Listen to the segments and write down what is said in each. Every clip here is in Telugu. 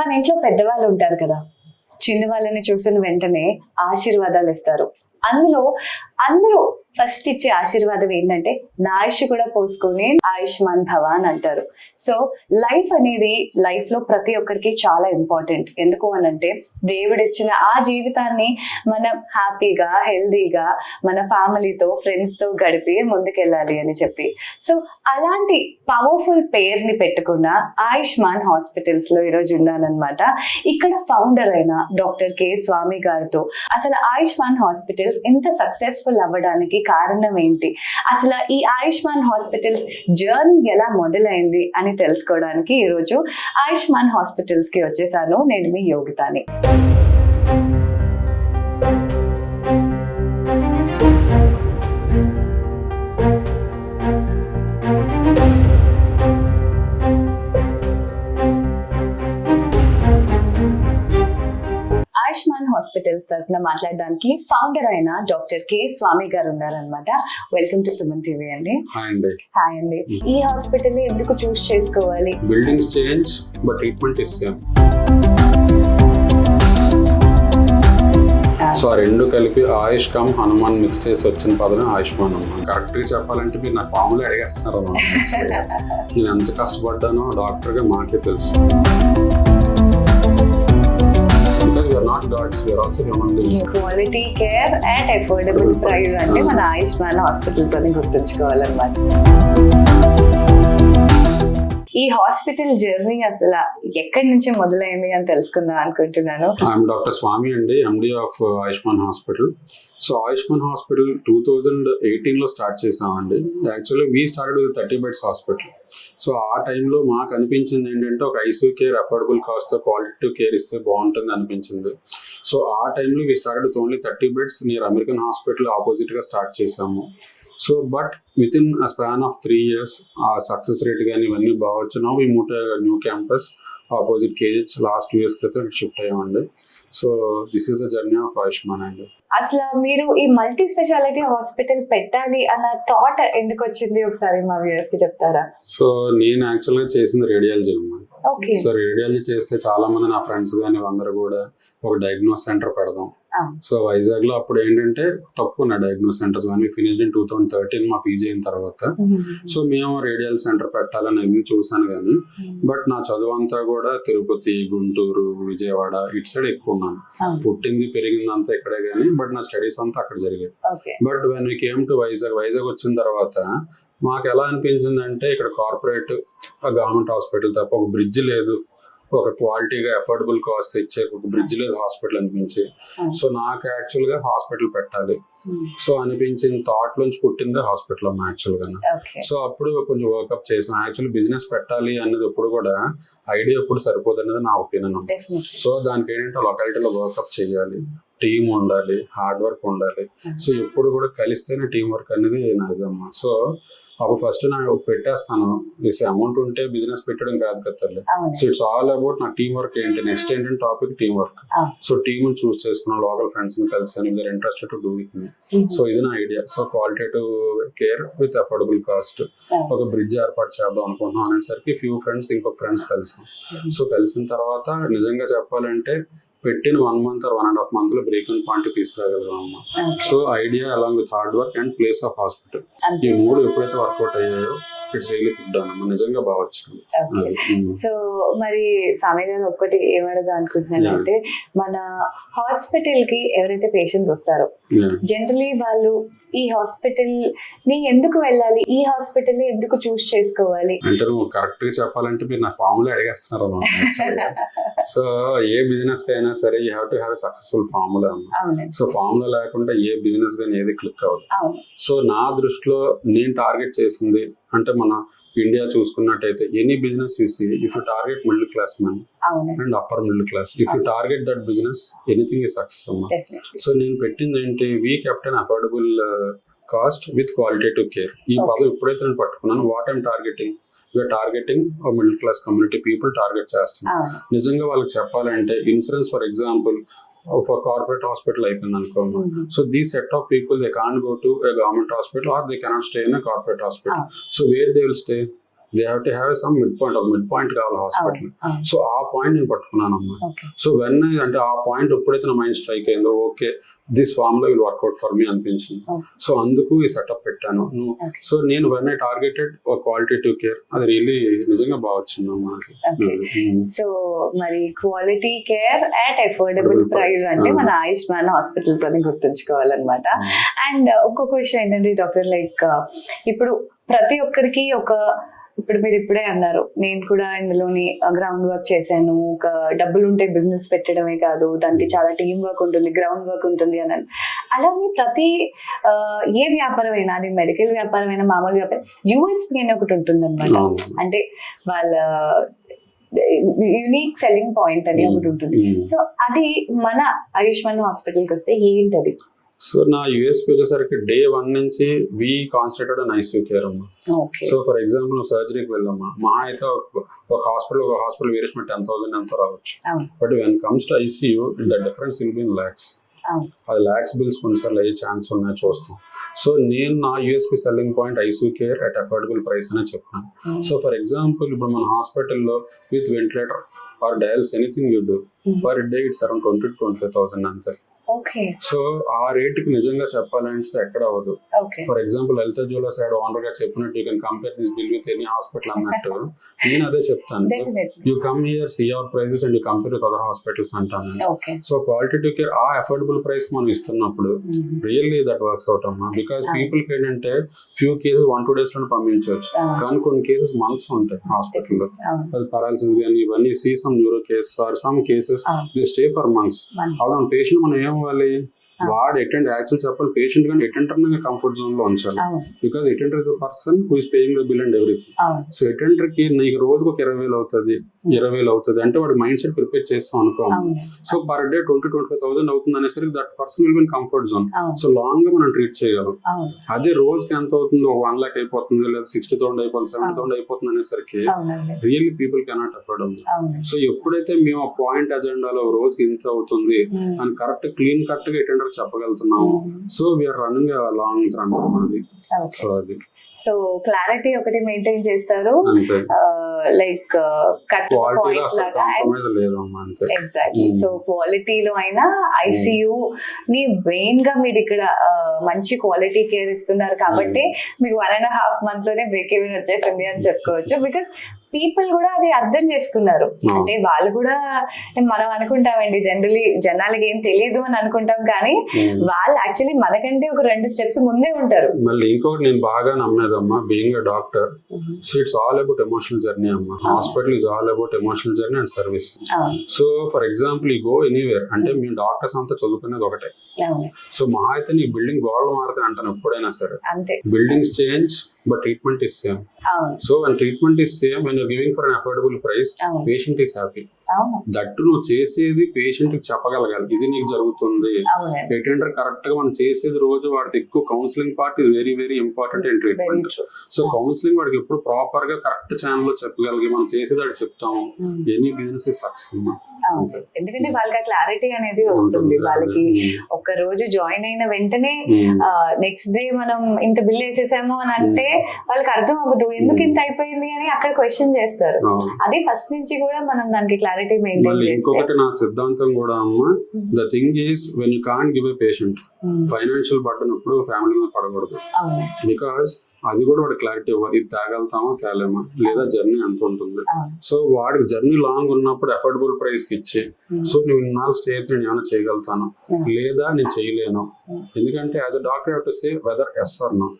మన ఇంట్లో పెద్దవాళ్ళు ఉంటారు కదా, చిన్న వాళ్ళని చూసిన వెంటనే ఆశీర్వాదాలు ఇస్తారు. అందులో అందరూ ఫస్ట్ ఇచ్చే ఆశీర్వాదం ఏంటంటే నా ఆయుష్ కూడా పోసుకొని ఆయుష్మాన్ భవ అని అంటారు. సో లైఫ్ అనేది లైఫ్ లో ప్రతి ఒక్కరికి చాలా ఇంపార్టెంట్. ఎందుకు అనంటే దేవుడిచ్చిన ఆ జీవితాన్ని మనం హ్యాపీగా హెల్దీగా మన ఫ్యామిలీతో ఫ్రెండ్స్ తో గడిపి ముందుకెళ్ళాలి అని చెప్పి, సో అలాంటి పవర్ఫుల్ పేరుని పెట్టుకున్న ఆయుష్మాన్ హాస్పిటల్స్ లో ఈరోజు ఉన్నానన్నమాట. ఇక్కడ ఫౌండర్ అయిన డాక్టర్ కె స్వామి గారితో అసలు ఆయుష్మాన్ హాస్పిటల్స్ ఇంత సక్సెస్ఫుల్ అవ్వడానికి కారణం ఏంటి, అసలు ఈ ఆయుష్మాన్ హాస్పిటల్స్ జర్నీ ఎలా మొదలైంది అని తెలుసుకోవడానికి ఈరోజు ఆయుష్మాన్ హాస్పిటల్స్ కి వచ్చేసాను. నేను మీ యోగితాని. ఆయుష్మాన్ హాస్పిటల్స్ తరఫున మాట్లాడడానికి ఫౌండర్ అయిన డాక్టర్ కె స్వామి గారు ఉన్నారనమాట. వెల్కమ్ టు సుమన్ టీవీ అండి. హాయ్ అండి. ఈ హాస్పిటల్ ఎందుకు చూస్ చేసుకోవాలి? Buildings change but treatment is same. So ఆ రెండు కలిపి ఆయుష్ కమ్ హనుమాన్ మిక్స్ చేసి వచ్చిన పదమే ఆయుష్మాన్ అన్నమాట. కరెక్ట్ గా చెప్పాలంటే మీరు నా ఫార్ములా అడిగేస్తున్నారు అన్నమాట. నేను ఎంత కష్టపడ్డానో డాక్టర్ గా మాకే తెలుసు. Quality care and affordable price అంటే మన ఆయుష్మాన్ హాస్పిటల్స్ అని గుర్తుంచుకోవాలన్నమాట. ఈ హాస్పిటల్ జర్నీ అసలు ఎక్కడి నుంచి మొదలైంది అని తెలుసుకుందాం అనుకుంటున్నాను. ఐఎమ్ డాక్టర్ స్వామి అండి, MD of Ayushman hospital. So Ayushman hospital 2018 లో స్టార్ట్ చేసామండి. Actually we started with 30 beds hospital. So ఆ టైంలో మాకు అనిపించింది ఏంటంటే ఒక ICU care affordable cost quality care ఇస్తే బాగుంటుంది అనిపించింది. సో ఆ టైంలో we started with only 30 beds near American hospital opposite గా స్టార్ట్ చేసాము. So but with in a span of 3 years ఆ సక్సెస్ రేట్ కానీ ఇవన్నీ బాగా వచ్చినా ఈ new campus opposite KGH last 2 years క్రితం షిఫ్ట్ అయ్యామండి. So this is the journey of Ayushman అండి. అసలు మీరు ఈ మల్టీ స్పెషాలిటీ హాస్పిటల్ పెట్టాలి అన్న థాట్ ఎందుకు వచ్చింది ఒకసారి మా వ్యూయర్స్ కి చెప్తారా? సో నేను యాక్చువల్ గా చేసింది రేడియాలజీ అన్నమాట. సో రేడియాలజీ చేస్తే చాలా మంది నా ఫ్రెండ్స్ కానీ అందరూ కూడా ఒక డయాగ్నోస్ సెంటర్ పెడదాం. సో వైజాగ్ లో అప్పుడు ఏంటంటే తక్కువ ఉన్నాయి డయాగ్నోస్ సెంటర్స్. కానీ ఫినిష్డ్ ఇన్ 2013 మా పీజీ అయిన తర్వాత. సో మేము రేడియల్ సెంటర్ పెట్టాలని అది చూసాను కానీ బట్ నా చదువు అంతా కూడా తిరుపతి, గుంటూరు, విజయవాడ ఇటు సైడ్ ఎక్కువ ఉన్నాను. పుట్టింది పెరిగింది అంతా ఇక్కడే కానీ బట్ నా స్టడీస్ అంతా అక్కడ జరిగాయి. But when we came to Vizag వచ్చిన తర్వాత మాకు ఎలా అనిపించింది అంటే ఇక్కడ కార్పొరేట్ గవర్నమెంట్ హాస్పిటల్ తప్ప ఒక బ్రిడ్జ్ లేదు, ఒక క్వాలిటీగా అఫోర్డబుల్ కాస్ట్ ఇచ్చే ఒక బ్రిడ్జ్ లేదు హాస్పిటల్ అనిపించి. సో నాకు యాక్చువల్ గా హాస్పిటల్ పెట్టాలి సో అనిపించిన థాట్ లోంచి పుట్టిందే హాస్పిటల్ అమ్మా యాక్చువల్ గా. సో అప్పుడు కొంచెం వర్కప్ చేసాం. యాక్చువల్లీ బిజినెస్ పెట్టాలి అనేది ఎప్పుడు కూడా ఐడియా ఎప్పుడు సరిపోదు అనేది నా ఒపీనియన్. సో దానికి ఏంటంటే లొకాలిటీలో వర్కప్ చేయాలి, టీమ్ ఉండాలి, హార్డ్ వర్క్ ఉండాలి. సో ఎప్పుడు కూడా కలిస్తేనే టీం వర్క్ అనేది నాదమ్మా. సో అప్పుడు ఫస్ట్ నేను పెట్టేస్తాను, అమౌంట్ ఉంటే బిజినెస్ పెట్టడం కాదు కదా తల్లి. సో ఇట్స్ ఆల్ అబౌట్ నా టీమ్ వర్క్ ఏంటి, నెక్స్ట్ ఏంటంటే topic team work. So team choose చేసుకున్నాను, లోకల్ ఫ్రెండ్స్ ని కలిసాను, if their interested to do with me. So ఇది నా idea. So qualitative care with affordable cost ఒక బ్రిడ్జ్ ఏర్పాటు చేద్దాం అనుకుంటున్నాం అనేసరికి ఫ్యూ ఫ్రెండ్స్ ఇంకొక ఫ్రెండ్స్ కలిసాం. సో కలిసిన తర్వాత నిజంగా చెప్పాలంటే పెట్టిన 1 month or 1.5 months లో బ్రేక్ ఇన్ పాయింట్ తీసుకురాగలిగాం అమ్మా. So idea along with hard work and place of hospital ఈ 3 ఎప్పుడైతే వర్కౌట్ అయ్యాయో ఇట్స్ రియల్లీ గుడ్ అన్నమా. నిజంగా బాగా వచ్చింది. సో మరి స్వామి గారు ఒక్కటి ఏమడదా అనుకుంటున్నాను అంటే మన హాస్పిటల్ కి ఎవరైతే పేషెంట్స్ వస్తారో జనరలీ వాళ్ళు ఈ హాస్పిటల్ ని ఎందుకు వెళ్ళాలి, ఈ హాస్పిటల్ ఎందుకు చూస్ చేసుకోవాలి అంటే నువ్వు కరెక్ట్ గా చెప్పాలంటే మీరు నా ఫార్ములా అడిగేస్తున్నారు అన్నమాట. సో ఏ బిజినెస్ కైనా సరే you have to have successful formula. So formula లేకుండా ఏ బిజినెస్ గానీ ఏది క్లిక్ అవ్వదు. సో నా దృష్టిలో నేను టార్గెట్ చేసింది అంటే మన ఇండియా చూసుకున్నట్టయితే any business you see if you target middle class man and upper middle class, if you target that business anything is success అమ్మా. సో నేను పెట్టింది ఏంటి, we kept an affordable cost with qualitative care. ఈ పదం ఎప్పుడైతే నేను పట్టుకున్నాను what I'm targeting, you're targeting middle class community people target చేస్తున్నాం. నిజంగా వాళ్ళకి చెప్పాలంటే ఇన్సూరెన్స్ ఫర్ ఎగ్జాంపుల్ ఒక కార్పొరేట్ హాస్పిటల్ అయిపోయింది అనుకో. So these set of people they can't go to a government hospital or they cannot stay in a corporate hospital. So where they will stay? They have to have some mid point కావాలి హాస్పిటల్. సో ఆ పాయింట్ నేను పట్టుకున్నానమ్మా. సో వెన్ అంటే ఆ పాయింట్ ఎప్పుడైతే నా మైండ్ స్ట్రైక్ అయిందో, ఓకే దిస్ ఫార్మ్ లో విల్ వర్క్అవుట్ ఫర్ మీ అనిపించింది. సో అందుకు ఈ సెటప్ పెట్టాను. సో నేను when I targeted qualitative care, అది రియల్లీ నిజంగా బాగా వచ్చిందమ్మా. సో మరి quality care at affordable price అంటే మన ఆయుష్మాన్ హాస్పిటల్స్ అని గుర్తుంచుకోవాలన్నమాట. అండ్ ఇంకొక విషయం ఏంటంటే డాక్టర్, లైక్ ఇప్పుడు ప్రతి ఒక్కరికి ఇప్పుడు మీరు ఇప్పుడే అన్నారు, నేను కూడా ఇందులోని గ్రౌండ్ వర్క్ చేశాను, ఒక డబ్బులు ఉంటే బిజినెస్ పెట్టడమే కాదు, దానికి చాలా టీమ్ వర్క్ ఉంటుంది, గ్రౌండ్ వర్క్ ఉంటుంది అని. అలానే ప్రతి ఏ వ్యాపారం అయినా, అది మెడికల్ వ్యాపారం అయినా, మామూలు వ్యాపారం, యూఎస్పీ అని ఒకటి ఉంటుంది అనమాట. అంటే వాళ్ళ యూనిక్ సెల్లింగ్ పాయింట్ అని ఒకటి ఉంటుంది. సో అది మన ఆయుష్మాన్ హాస్పిటల్కి వస్తే ఏంటది? సో నా యూఎస్పీ వచ్చేసరికి డే 1 నుంచి వి కాన్సన్ట్రేటెడ్ ఆన్ ఐసీయూ కేర్ అమ్మా. సో ఫర్ ఎగ్జాంపుల్ సర్జరీకి వెళ్ళమ్మా, మా అయితే ఒక హాస్పిటల్ వేరియేషన్ 10,000 ఎంతో రావచ్చు. But when comes to ICU the difference will be in lakhs. అది లాక్స్ బిల్స్ కొన్నిసార్లు అయ్యే ఛాన్స్ ఉన్నాయి, చూస్తాం. సో నేను నా USP selling point ICU care at affordable price అని చెప్తాను. సో ఫర్ ఎగ్జాంపుల్ ఇప్పుడు మన హాస్పిటల్లో with ventilator or dialysis anything you do per day it's around 20,000 to 25,000 అంతే. సో ఆ రేటుకి నిజంగా చెప్పాలంటే ఎక్కడ అవ్వదు. For example Lalitha jewellers side owner గా చెప్పినట్టు you can compare this bill with any hospital అన్నట్టు నేను అదే చెప్తాను. You come here, see our prices and you compare with other hospitals అంటాను. సో క్వాలిటేటివ్ కేర్ ఆ అఫోర్డబుల్ ప్రైస్ మనం ఇస్తున్నప్పుడు రియల్లీ దట్ వర్క్స్ అవుట్ అమ్మా. బికాస్ పీపుల్ కి ఏంటంటే ఫ్యూ కేసెస్ 1-2 days లో పంపించవచ్చు, కానీ కొన్ని కేసెస్ మంత్స్ ఉంటాయి హాస్పిటల్లో. అది పారాలసిస్ కానీ ఇవన్నీ, see some neuro cases or some cases they stay for months. అవును పేషెంట్ మనం ఏమవ్వాలి, వాడు అటెండ్ యాక్చువల్ చెప్పాలి, పేషెంట్ కానీ అటెండర్ కంఫర్ట్ జోన్ లో ఉంచాలి. Because attender is a person who is paying the bill and everything. So attender కి నీకు రోజుకు ఒక 20,000 అవుతుంది, 20,000 అవుతుంది అంటే వాడి మైండ్ సెట్ ప్రిపేర్ చేస్తాం అనుకో. సో పర్ డే 20,000-25,000 అవుతుంది అనేసరికి that person will be in comfort zone. So long గా మనం ట్రీట్ చేయగలం. అదే రోజుకి ఎంత అవుతుందో 1 lakh అయిపోతుంది, లేదా 60,000 అయిపోతుంది, 70,000 అయిపోతుంది అనేసరికి really people cannot afford. So ఎప్పుడైతే మేము ఆ పాయింట్ అజెండాలో రోజుకి ఇంత అవుతుంది అని కరెక్ట్ క్లీన్ కట్ గా అటెండర్ చెప్పగలుగుతున్నాము, so we are running long run అది. సో అది సో క్లారిటీ ఒకటి మెయింటైన్ చేస్తారు, లైక్ కట్ ఎగ్జాక్ట్లీ. సో క్వాలిటీలో అయినా ఐసీయూ ని మెయిన్ గా మీరు ఇక్కడ మంచి క్వాలిటీ కేర్ ఇస్తున్నారు కాబట్టి మీకు 1.5 month లోనే బ్రేక్ ఈవెన్ వచ్చేసింది అని చెప్పుకోవచ్చు. బికాస్ పీపుల్ కూడా అది అర్థం చేసుకున్నారు. అంటే వాళ్ళు కూడా, మనం అనుకుంటామండి జనరలీ జనాలకి ఏం తెలియదు అని అనుకుంటాం, కానీ వాళ్ళు యాక్చువల్లీ మనకంటే ఒక 2 steps ముందే ఉంటారు. మళ్ళీ ఇంకొకటి నేను బాగా నమ్మేదమ్మా, being a doctor, so it's all about emotional journey అమ్మా. Hospital is all about emotional journey and service. So for example ఈ గో ఎనీవేర్ అంటే మేము డాక్టర్స్ అంతా చదువుకునేది ఒకటే. సో మా అయితే నీ బిల్డింగ్ గోడలు మారుతాయి అంటాను ఎప్పుడైనా సరే. Buildings change but treatment is same. So when treatment is same, when you're giving for an affordable price, patient is happy. That నువ్వు చేసేది పేషెంట్ కి చెప్పగలగాలి, ఇది నీకు జరుగుతుంది. అటెండర్ కరెక్ట్ గా మనం చేసేది రోజు వాడికి ఎక్కువ counselling part is very very important in treatment. So counselling వాడికి ఎప్పుడు ప్రాపర్ గా కరెక్ట్ ఛానల్ లో చెప్పగలిగి మనం చేసేది వాడికి చెప్తాము, ఎనీ బిజినెస్ ఇస్ సక్సెస్. ఎందుకంటే వాళ్ళకి క్లారిటీ అనేది వస్తుంది. వాళ్ళకి ఒక రోజు జాయిన్ అయిన వెంటనే నెక్స్ట్ డే మనం ఇంత బిల్ వేసేసాము అని అంటే వాళ్ళకి అర్థం అవ్వదు, ఎందుకు ఇంత అయిపోయింది అని అక్కడ క్వశ్చన్ చేస్తారు. అది ఫస్ట్ నుంచి కూడా మనం దానికి క్లారిటీ మెయింటైన్ చేస్తే. ఇంకొకటి నా సిద్ధాంతం కూడా అమ్మా, the thing is when you can't give a patient financial burden అప్పుడు ఫ్యామిలీ మీద పడకూడదు. బికాస్ అది కూడా వాడి క్లారిటీ ఇవ్వాలి, ఇది తేగలుగుతామా తేలేమా, లేదా జర్నీ ఎంత ఉంటుంది. సో వాడికి జర్నీ లాంగ్ ఉన్నప్పుడు అఫోర్డబుల్ ప్రైస్ కి ఇచ్చి, సో నువ్వు ఇన్నాళ్ళు స్టే అయితే నేను ఏమైనా చేయగలుగుతాను లేదా నేను చేయలేను. ఎందుకంటే as a doctor have to say whether yes or no.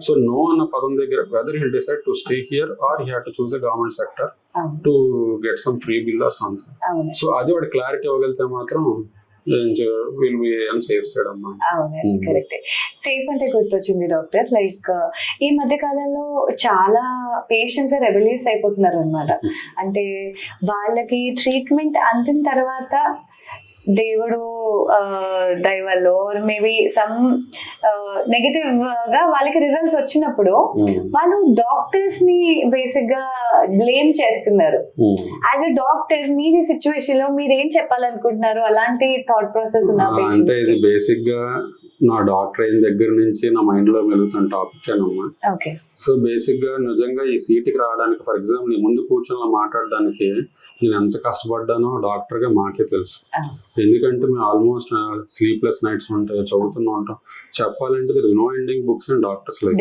So no అన్న పదం దగ్గర whether he decide to stay here or he have to choose a government sector to get some free bill or something. So అది వాడి క్లారిటీ ఇవ్వగలిగితే మాత్రం కరెక్ట్. సేఫ్ అంటే గుర్తొచ్చింది డాక్టర్, లైక్ ఈ మధ్య కాలంలో చాలా పేషెంట్స్ రెబెలియస్ అయిపోతున్నారు అనమాట. అంటే వాళ్ళకి ట్రీట్మెంట్ అందిన తర్వాత దేవుడు దైవల్లో మేబీ సమ్ నెగటివ్ గా వాళ్ళకి రిజల్ట్స్ వచ్చినప్పుడు వాళ్ళు డాక్టర్స్ ని బేసిక్ గా బ్లేమ్ చేస్తున్నారు. యాజ్ ఎ డాక్టర్ మీరు ఈ సిచ్యువేషన్ లో మీరు ఏం చెప్పాలనుకుంటున్నారు? అలాంటి థాట్ ప్రాసెస్ ఉన్న అంటే ఇది బేసిక్ గా నా డాక్టర్ అయిన దగ్గర నుంచి నా మైండ్ లో మెలుగుతున్న టాపిక్ ఏనమ్మా. సో బేసిక్ గా నిజంగా ఈ సీట్కి రావడానికి, ఫర్ ఎగ్జాంపుల్ నీ ముందు కూర్చొని మాట్లాడడానికి నేను ఎంత కష్టపడ్డానో డాక్టర్ గా మాకే తెలుసు. ఎందుకంటే మేము ఆల్మోస్ట్ స్లీప్లెస్ నైట్స్ ఉంటాయి, చదువుతూనే ఉంటాం. చెప్పాలంటే there is no ending books and doctors life.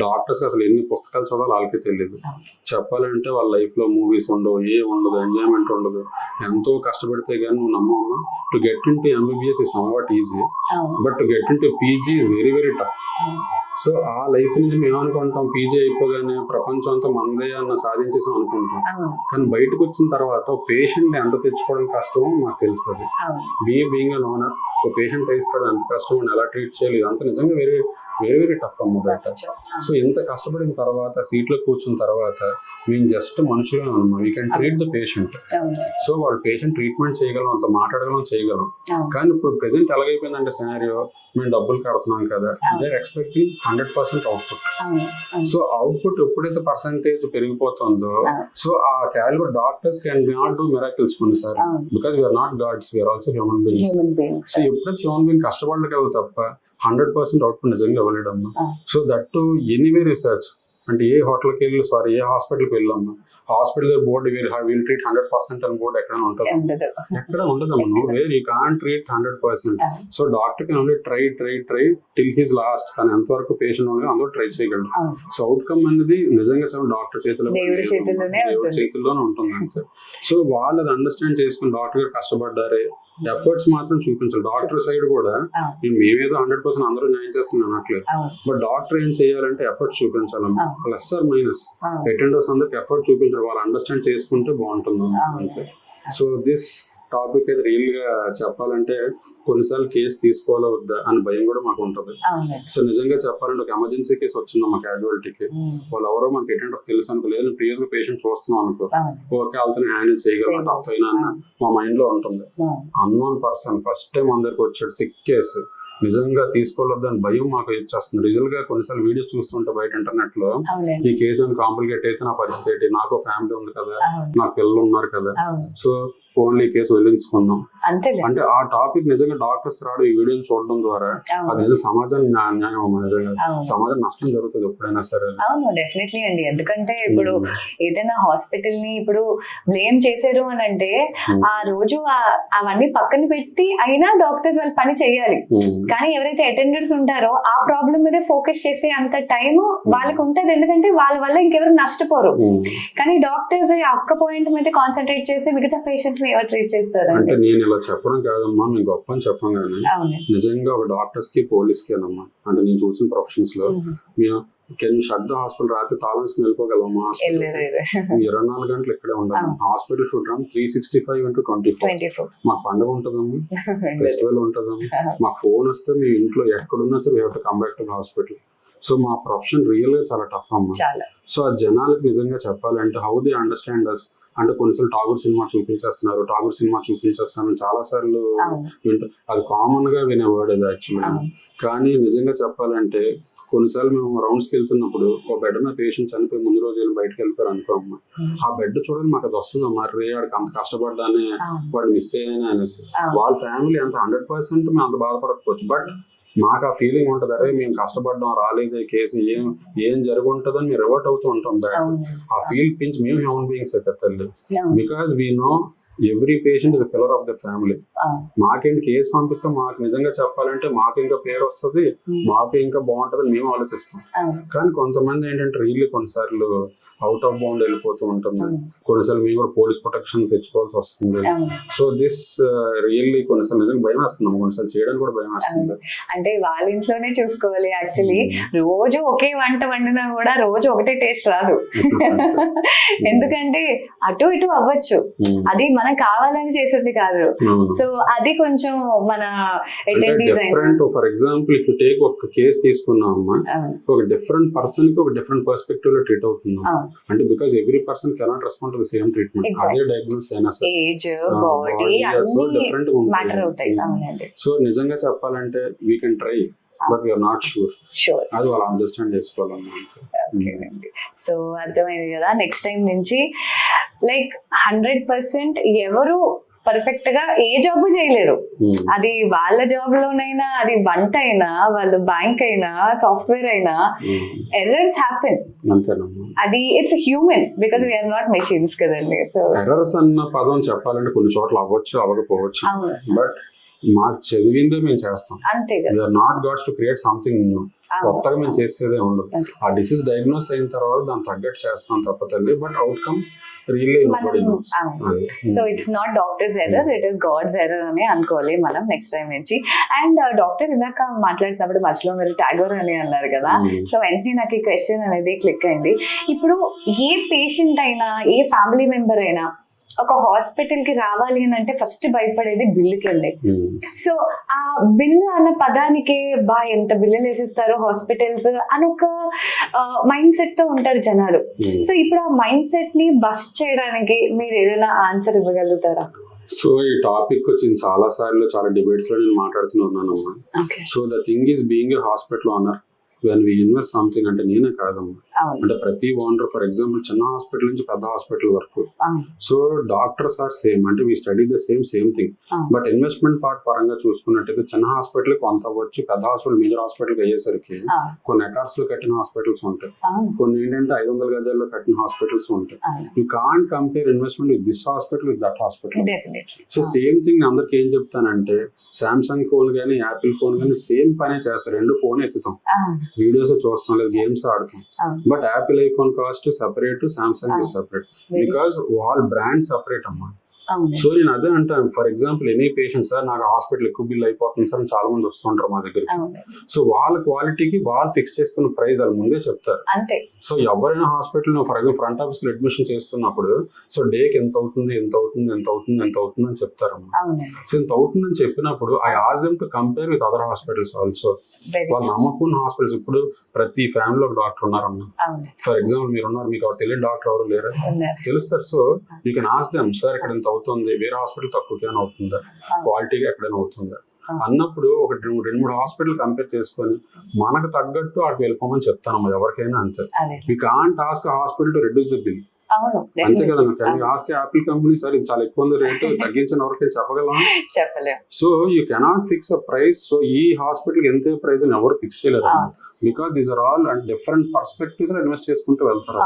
Doctors అసలు ఎన్ని పుస్తకాలు చదవాలి వాళ్ళకే తెలియదు. చెప్పాలంటే వాళ్ళ లైఫ్ లో మూవీస్ ఉండవు, ఏ ఉండదు, ఎంజాయ్మెంట్ ఉండదు. ఎంతో కష్టపడితే కానీ నువ్వు నమ్మవు. To get in to MBBS is somewhat easy, but to get in to PG is very very tough. So ఆ లైఫ్ నుంచి మేము అనుకుంటాం పీజీ అయిపోగానే ప్రపంచం అంతా మనదే అన్న సాధించేసాం అనుకుంటాం. కానీ బయటకు వచ్చిన తర్వాత పేషెంట్ ఎంత తెచ్చుకోవడం కష్టమో మాకు తెలుస్తుంది. బీయింగ్ అన్ ఓనర్, ఒక పేషెంట్ తీసుకోవడం ఎంత కష్టం, ఎలా ట్రీట్ చేయాలి, అంత నిజంగా వెరీ వెరీ వెరీ టఫ్ అమ్మ బయట. సో ఇంత కష్టపడిన తర్వాత సీట్లో కూర్చున్న తర్వాత మేము జస్ట్ మనుషులే అన్నమాట. We can treat the patient. So వాళ్ళు పేషెంట్ ట్రీట్మెంట్ చేయగలం, అంత మాట్లాడగలం, చేయగలం. కానీ ఇప్పుడు ప్రెసెంట్ ఎలాగైపోయిందంటే సినారియో, మేము డబ్బులు కడుతున్నాం కదా, they are expecting 100% output. So output ఎప్పుడైతే పర్సంటేజ్ పెరిగిపోతుందో, సో ఆ calibre doctors can not do miracles కొన్నిసార్లు, because we are not gods, we are also human beings. So ఎప్పుడైతే హ్యూమన్ బీయింగ్ కష్టపడగలదు తప్ప 100% అవుట్పుట్ నిజంగా ఇవ్వలేడమ్మా. So that to anyway research అంటే ఏ హోటల్కి వెళ్ళి ఏ హాస్పిటల్కి వెళ్ళమ్మా, హాస్పిటల్ బోర్డు విల్ ట్రీట్ 100% అని బోర్డు ఎక్కడ ఉంటుంది? ఎక్కడ ఉండదమ్మా. నువ్వు where you can't treat 100%. So doctor can only try till his last. తను ఎంతవరకు పేషెంట్ ఉండగా అందరూ ట్రై చేయగలడు. సో అవుట్కమ్ అనేది నిజంగా డాక్టర్ చేతుల్లోనే ఉంటుంది అంతే. సో వాళ్ళు అది అండర్స్టాండ్ చేసుకుని డాక్టర్ గారు కష్టపడ్డారే, ఎఫర్ట్స్ మాత్రం చూపించాలి. డాక్టర్ సైడ్ కూడా మేమేదో 100% అందరూ న్యాయం చేస్తున్నాం అనట్లేదు, బట్ డాక్టర్ ఏం చేయాలంటే ఎఫర్ట్స్ చూపించాలమ్మా. ప్లస్ ఆర్ మైనస్ అటెండర్స్ అందరికి ఎఫర్ట్ చూపించాలి, వాళ్ళు అండర్స్టాండ్ చేసుకుంటే బాగుంటుంది అంతే. సో దిస్ టాపిక్ అయితే రియల్ గా చెప్పాలంటే కొన్నిసార్లు కేసు తీసుకోవాలా వద్దా అని భయం కూడా మాకు ఉంటుంది. సో నిజంగా చెప్పాలంటే ఒక ఎమర్జెన్సీ కేసు వచ్చింది మా క్యాజువాలిటీకి, వాళ్ళు ఎవరో మనకి అటెండర్స్ తెలుసు అనుకో, లేదు ప్రీవియస్ గా పేషెంట్ చూస్తున్నాం అనుకో, ఓకే వాళ్ళతో హ్యాండిల్ చేయగలం, టఫ్ అయినా అన్న మా మైండ్ లో ఉంటుంది. అన్నోన్ పర్సన్ ఫస్ట్ టైం అందరికి వచ్చాడు, సిక్ కేసు, నిజంగా తీసుకోవద్దని భయం మాకు ఇచ్చేస్తుంది. రిజల్ట్ గా కొన్నిసార్లు వీడియోస్ చూస్తుంటే బయట ఇంటర్నెట్ లో, ఈ కేసు అని కాంప్లికేట్ అయితే నా పరిస్థితి, నాకు ఫ్యామిలీ ఉంది కదా, నాకు పిల్లలు ఉన్నారు కదా, సో ఓన్లీ కేసు వదిలించుకుందాం అంటే ఆ టాపిక్ నిజంగా డాక్టర్స్ రాడు ఈ వీడియోని చూడడం ద్వారా అది నిజంగా సమాజానికి న్యాయం, నిజంగా సమాజం నష్టం జరుగుతుంది ఎప్పుడైనా సరే. అవును, డెఫినెట్లీ అండి. ఎందుకంటే ఇప్పుడు ఏదైనా హాస్పిటల్ ని ఇప్పుడు బ్లేమ్ చేశారు అని అంటే ఆ రోజు అవన్నీ పక్కన పెట్టి అయినా డాక్టర్స్ వాళ్ళు పని చేయాలి. కానీ ఎవరైతే అటెండర్స్ ఉంటారో ఆ ప్రాబ్లం మీద ఫోకస్ చేసే అంత టైం వాళ్ళకి ఉంటది, ఎందుకంటే వాళ్ళ వల్ల ఇంకెవరు నష్టపోరు. కానీ డాక్టర్స్ ఒక్క పాయింట్ మీద కాన్సన్ట్రేట్ చేసి మిగతా పేషెంట్స్ ఎవరు ట్రీట్ చేస్తారు అంటే నేను ఇలా చెప్పడం కాదమ్మా, మేము గొప్ప అని చెప్పం కానీ నిజంగా ఒక డాక్టర్స్ కి పోలీస్ కి అనమ్మా, అంటే నేను చూసిన ప్రొఫెషన్స్ లో మేము షట్ హాస్పిటల్ రాత్రి తాళం వెళ్ళిపోగలమా, 24 గంటలు ఇక్కడే ఉండాలి. హాస్పిటల్ షూట్ 365/24 మాకు పండుగ ఉంటుందమ్మా, ఫెస్టివల్ ఉంటుందమ్మా, మాకు ఫోన్ వస్తే మీ ఇంట్లో ఎక్కడున్నా సరే we have to come back to hospital. So మా ప్రొఫెషన్ రియల్ గా చాలా టఫ్ అమ్మా. సో ఆ జనాలకు నిజంగా చెప్పాలంటే హౌ దే అండర్స్టాండ్ అస్ అంటే కొన్నిసార్లు టాగూర్ సినిమా చూపించేస్తున్నారు చాలా సార్లు అది కామన్ గా వినే వర్డ్ అది యాక్చువల్లీ. కానీ నిజంగా చెప్పాలంటే కొన్నిసార్లు మేము రౌండ్స్కి వెళ్తున్నప్పుడు ఒక బెడ్ మీద పేషెంట్ చనిపోయి ముందు రోజు వెళ్ళి బయటకు వెళ్ళిపోయారు అనుకో అమ్మా, ఆ బెడ్ చూడండి మాకు అది వస్తుంది అమ్మా, రే వాడికి అంత కష్టపడ్డానే వాడు మిస్ అయ్యానే అనేసి. వాళ్ళ ఫ్యామిలీ అంత 100% మేము అంత బాధపడకపోవచ్చు, బట్ మాకు ఆ ఫీలింగ్ ఉంటుంది, అరే మేము కష్టపడ్డాం రాలేదు కేసు, ఏం జరుగుంటుందని మేము రివర్ట్ అవుతూ ఉంటాం బ్యాక్. ఆ ఫీల్ పించ్ మేము హ్యూమన్ బీయింగ్స్ అయితే తల్లి, because we know every patient is pillar of the family. మాకేంటి కేసు పంపిస్తే మాకు నిజంగా చెప్పాలంటే మాకు ఇంకా పేరు వస్తుంది, మాకు ఇంకా బాగుంటుందని మేము ఆలోచిస్తాం. కానీ కొంతమంది ఏంటంటే రియల్లీ కొన్నిసార్లు అవుట్ ఆఫ్ బౌండ్ వెళ్ళిపోతూ ఉంటుంది, కొన్నిసార్లు మేము కూడా పోలీస్ ప్రొటెక్షన్ తెచ్చుకోవాల్సి వస్తుంది. సో దిస్ రియల్లీ కొన్నిసార్లు నిజంగా భయం వేస్తున్నాం, కొన్నిసార్లు చేయడానికి కూడా భయం వేస్తుంది. అంటే వాళ్ళ ఇంట్లోనే చూసుకోవాలి యాక్చువల్లీ. రోజు ఒకే వంట వండినా కూడా రోజు ఒకటే టేస్ట్ రాదు, ఎందుకంటే అటు ఇటు అవ్వచ్చు, అది మనం కావాలని చేసేది కాదు. సో అది కొంచెం మన different. For example if you take ఒక కేసు తీసుకున్నాం అమ్మా, ఒక డిఫరెంట్ పర్సన్ కి ఒక డిఫరెంట్ పర్స్పెక్టివ్ లో ట్రీట్ అవుతుంది. అంటే because every person cannot respond to the same treatment. అదే డయాగ్నోస్ అయినా సరే ఏజ్ బాడీ అన్ని డిఫరెంట్ మ్యాటర్ అవుతాయి. సో నిజంగా చెప్పాలంటే we can try but we're not sure. అది వాళ్ళు అండర్స్టాండ్ చేసుకోవాలన్నమాట. సో అర్థమైంది కదా. నెక్స్ట్ టైం నుంచి లైక్ 100% ఎవరు పర్ఫెక్ట్ గా ఏ జాబ్ చేయలేరు. అది వాళ్ళ జాబ్ లోనైనా, అది వంట అయినా, వాళ్ళ బ్యాంక్ అయినా, సాఫ్ట్వేర్ అయినా, ఎర్రర్స్ హ్యాపెన్. అది it's human because we are not machines కదండి. సో ఎర్రర్స్ అన్న పదం చెప్పాలంటే కొన్ని చోట్ల అవ్వచ్చు, అవ్వకపోవచ్చు. బట్ మాకు చదివిందే మేము చేస్తాం. అంతే we're not gods to create something new. కొత్తగా మేము చేసేదే ఉండదు. ఆ డిసీజ్ డయాగ్నోస్ అయిన తర్వాత దాన్ని తగ్గట్టు చేస్తాం తప్పదండి. But outcome really nobody knows. So it's not doctors error, it is gods error అని అనుకోవాలి మనం నెక్స్ట్ టైం నుంచి. అండ్ డాక్టర్ ఇందాక మాట్లాడుతున్నప్పుడు మధ్యలో మీరు టాగోర్ అని అన్నారు కదా, సో వెంటనే నాకు ఈ క్వశ్చన్ అనేది క్లిక్ అయింది. ఇప్పుడు ఏ పేషెంట్ అయినా, ఏ ఫ్యామిలీ మెంబర్ అయినా ఒక హాస్పిటల్ కి రావాలి అని అంటే ఫస్ట్ భయపడేది బిల్లుకి అండి. సో ఆ బిల్లు అన్న పదానికి ఎంత బిల్లులు వేసిస్తారు హాస్పిటల్స్ అని ఒక మైండ్ సెట్ తో ఉంటారు జనాలు. సో ఇప్పుడు ఆ మైండ్ సెట్ ని బస్ట్ చేయడానికి మీరు ఏదైనా ఆన్సర్ ఇవ్వగలుగుతారా? సో ఈ టాపిక్ వచ్చింది చాలా సార్లు, చాలా డిబేట్స్ లో నేను మాట్లాడుతున్నానమ్మా. So the thing is being a hospital owner, when we invest something, అంటే నేనే కాదమ్మా, అంటే ప్రతి ఓనర్, ఫర్ ఎగ్జాంపుల్ చిన్న హాస్పిటల్ నుంచి పెద్ద హాస్పిటల్ వరకు, సో డాక్టర్స్ ఆర్ సేమ్, అంటే we study the same thing. But investment part పరంగా చూసుకున్నట్టయితే చిన్న హాస్పిటల్ కొంత అవ్వచ్చు, పెద్ద హాస్పిటల్ మేజర్ హాస్పిటల్ అయ్యేసరికి కొన్ని ఎకర్స్ లో కట్టిన హాస్పిటల్స్ ఉంటాయి, కొన్ని ఏంటంటే 500 గజాల్లో కట్టిన హాస్పిటల్స్ ఉంటాయి. You can't compare investment with this hospital with that hospital. So same thing అందరికి ఏం చెప్తానంటే, సామ్సంగ్ ఫోన్ కానీ యాపిల్ ఫోన్ కానీ సేమ్ పనే చేస్తారు, రెండు ఫోన్ ఎత్తుతాం, వీడియోస్ చూస్తాం, లేదు గేమ్స్ ఆడతాం. But Apple iPhone cost separate, Samsung is separate, because వాళ్ళ బ్రాండ్ సెపరేట్ అమ్మా. సో నేను అదే అంటాను, for example any patient, sir నాకు హాస్పిటల్ ఎక్కువ బిల్ అయిపోతుంది సార్ చాలా మంది వస్తుంటారు మా దగ్గరికి. సో వాళ్ళ క్వాలిటీకి వాళ్ళు ఫిక్స్ చేసుకున్న ప్రైస్ వాళ్ళు ముందే చెప్తారు. సో ఎవరైనా hospital for example front office లో అడ్మిషన్ చేస్తున్నప్పుడు, సో డేకి ఎంత అవుతుంది అని చెప్తారమ్మా. సో ఇంత అవుతుందని చెప్పినప్పుడు I ask them to compare with other hospitals also. వాళ్ళు నమ్మకున్న హాస్పిటల్స్, ఇప్పుడు ప్రతి ఫ్యామిలీలో ఒక డాక్టర్ ఉన్నారమ్మా. ఫర్ ఎగ్జాంపుల్ మీరు ఉన్నారు, మీకు ఎవరు తెలియని డాక్టర్ ఎవరు లేరు, తెలుస్తారు. So you can ask them, sir ఇక్కడ ఎంత అవుతుంది, వేరే హాస్పిటల్ తక్కువగానే అవుతుందా, క్వాలిటీగా ఎక్కడైనా అవుతుందా అన్నప్పుడు ఒక 2-3 హాస్పిటల్ కంపేర్ చేసుకొని మనకు తగ్గట్టు అటు వెళ్ళిపోమని చెప్తాను ఎవరికైనా. అంతే, you can't ask hospital to reduce the bill. అంతే కదా, ఆస్క్ యాపిల్ కంపెనీ సార్ ఇది చాలా ఎక్కువ ఉంది రేటు, తగ్గించిన ఎవరికైనా చెప్పగలం. So you cannot fix a price. So ఈ హాస్పిటల్ ఎంత ప్రైస్ అని ఎవరు ఫిక్స్ చేయలేరు, because these are all and different perspectives invest చేసుకుంటూ వెళ్తారు.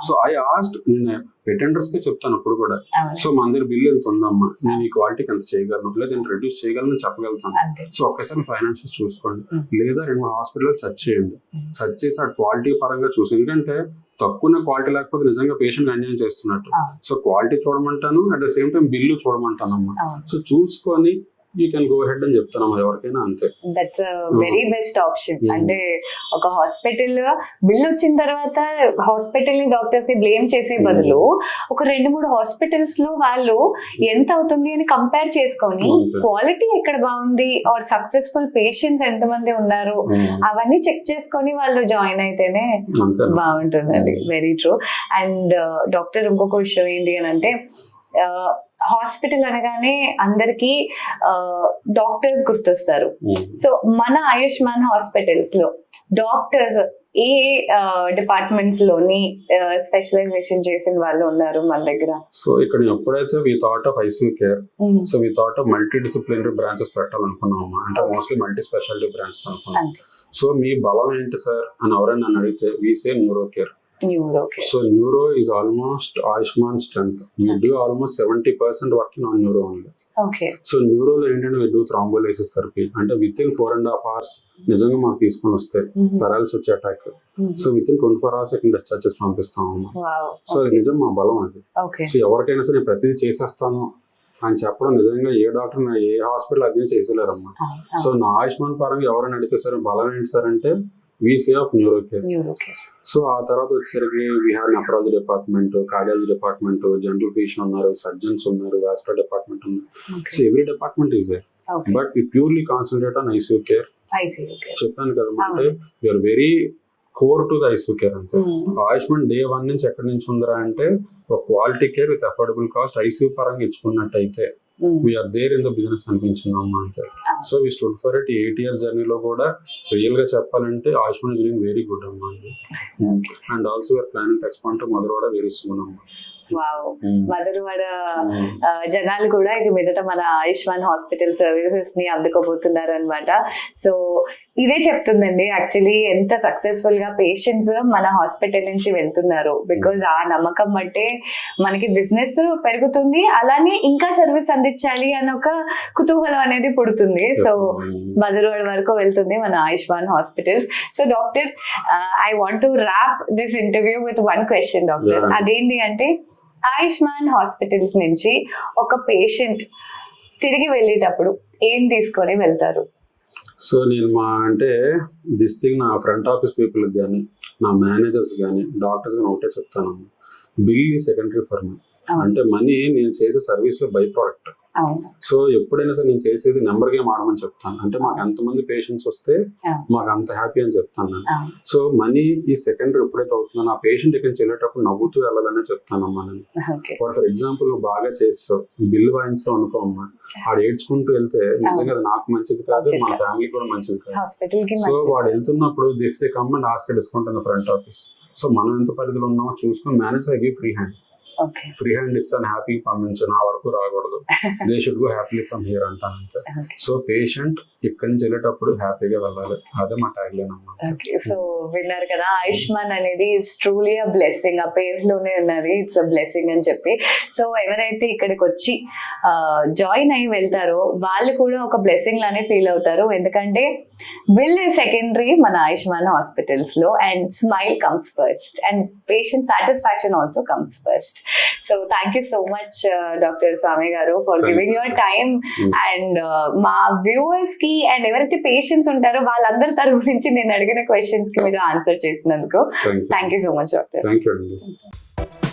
సో ఐ ఆస్క్డ్, నేను అటెండర్స్ కే చెప్తాను అప్పుడు కూడా, సో మన దగ్గర బిల్ ఎంత ఉందమ్మా, నేను ఈ క్వాలిటీకి ఎంత చేయగలను, లేదా నేను రిడ్యూస్ చేయగలను చెప్పగలుగుతాను. సో ఒక్కసారి ఫైనాన్షియల్స్ చూసుకోండి, లేదా 2 హాస్పిటల్ సెర్చ్ చేయండి, సెర్చ్ చేసి ఆ క్వాలిటీ పరంగా చూసి, ఎందుకంటే తక్కువ క్వాలిటీ లేకపోతే నిజంగా పేషెంట్ అన్యాయం చేస్తున్నట్టు. సో క్వాలిటీ చూడమంటాను, at the same time bill చూడమంటాను అమ్మా. సో చూసుకొని యూ కెన్ గో హెడ్ అని చెప్తాను ఎవరికైనా. అంతే, దట్స్ వెరీ బెస్ట్ ఆప్షన్. అంటే ఒక హాస్పిటల్ బిల్ వచ్చిన తర్వాత హాస్పిటల్ ని డాక్టర్స్ ని బ్లేమ్ చేసే బదులు ఒక 2-3 హాస్పిటల్స్ లో వాళ్ళు ఎంత అవుతుంది అని కంపేర్ చేసుకొని, క్వాలిటీ ఎక్కడ బాగుంది, ఆర్ సక్సెస్ఫుల్ పేషెంట్స్ ఎంతమంది ఉన్నారు అవన్నీ చెక్ చేసుకొని వాళ్ళు జాయిన్ అయితేనే బాగుంటుందండి. Very true. అండ్ డాక్టర్ ఇంకొక విషయం ఏంటి అని అంటే, హాస్పిటల్ అనగానే అందరికి డాక్టర్స్ గుర్తొస్తారు. సో మన ఆయుష్మాన్ హాస్పిటల్స్ లో డాక్టర్స్ ఏ డిపార్ట్మెంట్స్ లోని స్పెషలైజేషన్ చేసిన వాళ్ళు ఉన్నారు మన దగ్గర? సో ఇక్కడ ఎప్పుడైతే we thought of ICU care, so we thought of multidisciplinary branches పెట్టాలనుకున్నాము, అంటే మోస్ట్లీ మల్టీ స్పెషాలిటీ బ్రాంచెస్ అనుకున్నాం. సో మీ బలం ఏంటి సార్ అని ఎవరైనా నన్ను అడిగితే, we say neuro care. So neuro is almost Ayushman strength. We do almost 70% working on neuro only. So neuro లో ఏంటంటే we do thrombolysis therapy, అంటే within 4.5 hours నిజంగా మాకు తీసుకొని వస్తే పెరాలిసిస్ వచ్చే attack, so within 24 hours discharge చేసి పంపిస్తాము. సో అది నిజం మా బలం అది. సో ఎవరికైనా సరే ప్రతిదీ చేసేస్తాను అని చెప్పడం నిజంగా ఏ డాక్టర్ ఏ హాస్పిటల్ అది చేసేలేరమ్మా. సో నా ఆయుష్మాన్ పరంగా ఎవరైనా అడిగితే సార్ బలం ఏంటి సార్ అంటే, we say of neuro care. So ఆ తర్వాత వచ్చేసరికి we have nephrology department, cardiology department, general physician ఉన్నారు, సర్జన్స్ ఉన్నారు, వాస్కులర్ డిపార్ట్మెంట్ ఉన్నారు. So every department is there, but we purely concentrate on ICU care. చెప్పాను కదా, అంటే we're very core to the ICU care. అంతే, ఆయుష్మాన్ డే 1 నుంచి ఎక్కడి నుంచి ఉందరా అంటే, ఒక quality care with affordable cost ICU పరంగా ఇచ్చుకున్నట్టయితే we are there in the business అనిపించింది అమ్మా. అంతే. So we stood for it. 8 years జర్నీలో కూడా రియల్ గా చెప్పాలంటే Ayushman is doing very good అమ్మా. And also we are planning to expand to Madhurawada very soon wow. వావ్. మధురవాడ జనాలు కూడా ఇది మీదట మన ఆయుష్మాన్ హాస్పిటల్ సర్వీసెస్ ని అందుకోబోతున్నారు అనమాట. సో ఇదే చెప్తుందండి యాక్చువల్లీ ఎంత సక్సెస్ఫుల్ గా పేషెంట్స్ మన హాస్పిటల్ నుంచి వెళ్తున్నారు. బికాజ్ ఆ నమ్మకం బట్టే మనకి బిజినెస్ పెరుగుతుంది, అలానే ఇంకా సర్వీస్ అందించాలి అన్న ఒక కుతూహలం అనేది పుడుతుంది. సో మధురవాడ వరకు వెళ్తుంది మన Ayushman hospitals. So doctor, I want to rap this interview with one question doctor. అదేంటి అంటే ఆయుష్మాన్ హాస్పిటల్స్ నుంచి ఒక పేషెంట్ తిరిగి వెళ్ళేటప్పుడు ఏం తీసుకొని వెళ్తారు? సో నేను దిస్ థింగ్ నా ఫ్రంట్ ఆఫీస్ పీపుల్కి కానీ, నా మేనేజర్స్ కానీ, డాక్టర్స్ కానీ ఒకటే చెప్తాను, బిల్ ఈ సెకండరీ ఫర్ మీ. అంటే మనీ నేను చేసే సర్వీస్ లో బై ప్రోడక్ట్. సో ఎప్పుడైనా సరే నేను చేసేది నెంబర్ గేమ్ ఆడమని చెప్తాను. అంటే మాకు ఎంతమంది పేషెంట్స్ వస్తే మాకు అంత హ్యాపీ అని చెప్తాను నేను. సో మనీ ఈ సెకండరీ ఎప్పుడైతే అవుతుందో నా పేషెంట్ ఇక్కడ వెళ్ళేటప్పుడు నవ్వుతూ వెళ్ళాలనే చెప్తానమ్మా నేను. ఫర్ ఎగ్జాంపుల్ నువ్వు బాగా చేస్తావు, బిల్ వాయిస్తావు అనుకో అమ్మా, ఆడు ఏడ్చుకుంటూ వెళ్తే నిజంగా అది నాకు మంచిది కాదు, మన ఫ్యామిలీ కూడా మంచిది కాదు. సో వాడు వెళ్తున్నప్పుడు if they come and ask discount in the front office, so మనం ఎంత పరిధిలో ఉన్నామో చూసుకుని manage I give free hand. Free hand ఇస్తాను, హ్యాపీ పంపించు, నా వరకు రాకూడదు, they should go happily from here అంటాను అంతే. సో పేషెంట్ ఇక్కడి నుంచి వెళ్ళేటప్పుడు హ్యాపీగా వెళ్ళాలి, అదే మా ట్యాగ్ లైన్ అన్నమాట. సో విన్నారు కదా, ఆయుష్మాన్ అనేది ఇట్స్ ట్రూలీ అ బ్లెస్సింగ్, ఆ పేరులోనే ఉన్నది ఇట్స్ అ బ్లెస్సింగ్ అని చెప్పి. సో ఎవరైతే ఇక్కడికి వచ్చి జాయిన్ అయ్యి వెళ్తారో వాళ్ళు కూడా ఒక బ్లెస్సింగ్ లానే ఫీల్ అవుతారు. ఎందుకంటే బిల్ సెకండరీ మన ఆయుష్మాన్ హాస్పిటల్స్ లో, and smile comes first, and patient satisfaction also comes first. So thank you so much doctor Swami గారు for giving your time, and మా వ్యూవర్స్ కి అండ్ ఎవరైతే పేషెంట్స్ ఉంటారో వాళ్ళందరి తరఫు నుంచి నేను అడిగిన క్వశ్చన్స్ కి మీరు ఆన్సర్ చేసినందుకు thank you so much doctor. Thank you అండి.